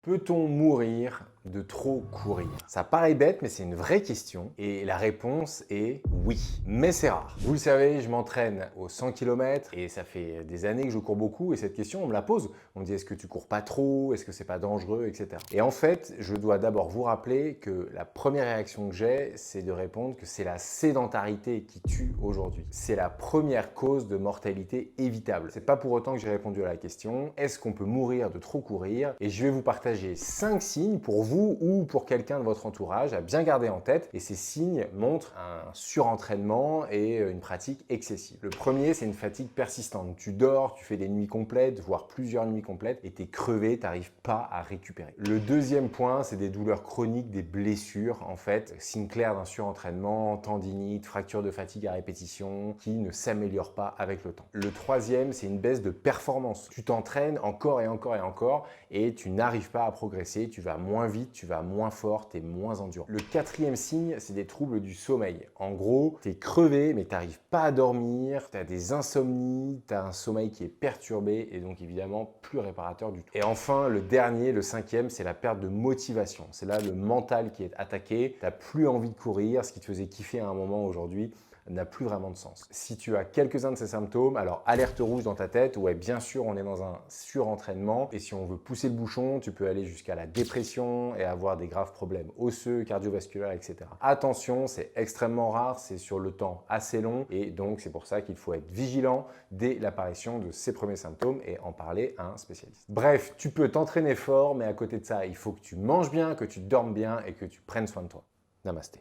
Peut-on mourir de trop courir? Ça paraît bête, mais c'est une vraie question et la réponse est oui. Mais c'est rare. Vous le savez, je m'entraîne aux 100 km et ça fait des années que je cours beaucoup et cette question, on me la pose. On me dit, est-ce que tu cours pas trop? Est-ce que c'est pas dangereux? Etc. Et en fait, je dois d'abord vous rappeler que la première réaction que j'ai, c'est de répondre que c'est la sédentarité qui tue aujourd'hui. C'est la première cause de mortalité évitable. C'est pas pour autant que j'ai répondu à la question, est-ce qu'on peut mourir de trop courir? Et je vais vous partager 5 signes pour vous ou pour quelqu'un de votre entourage à bien garder en tête. Et ces signes montrent un surentraînement et une pratique excessive. Le premier, c'est une fatigue persistante. Tu dors, tu fais des nuits complètes, voire plusieurs nuits complètes, et tu es crevé, tu n'arrives pas à récupérer. Le deuxième point, c'est des douleurs chroniques, des blessures, en fait, signe clair d'un surentraînement, tendinite, fracture de fatigue à répétition, qui ne s'améliore pas avec le temps. Le troisième, c'est une baisse de performance. Tu t'entraînes encore et encore et encore, et tu n'arrives pas à progresser, tu vas moins vite, tu vas moins fort, tu es moins endurant. Le quatrième signe, c'est des troubles du sommeil. En gros, tu es crevé, mais tu n'arrives pas à dormir, tu as des insomnies, tu as un sommeil qui est perturbé et donc évidemment plus réparateur du tout. Et enfin, le dernier, le cinquième, c'est la perte de motivation. C'est là le mental qui est attaqué, tu n'as plus envie de courir, ce qui te faisait kiffer à un moment aujourd'hui n'a plus vraiment de sens. Si tu as quelques-uns de ces symptômes, alors alerte rouge dans ta tête, ouais, bien sûr, on est dans un surentraînement et si on veut pousser le bouchon, tu peux aller jusqu'à la dépression et avoir des graves problèmes osseux, cardiovasculaires, etc. Attention, c'est extrêmement rare, c'est sur le temps assez long et donc c'est pour ça qu'il faut être vigilant dès l'apparition de ces premiers symptômes et en parler à un spécialiste. Bref, tu peux t'entraîner fort, mais à côté de ça, il faut que tu manges bien, que tu dormes bien et que tu prennes soin de toi. Namasté.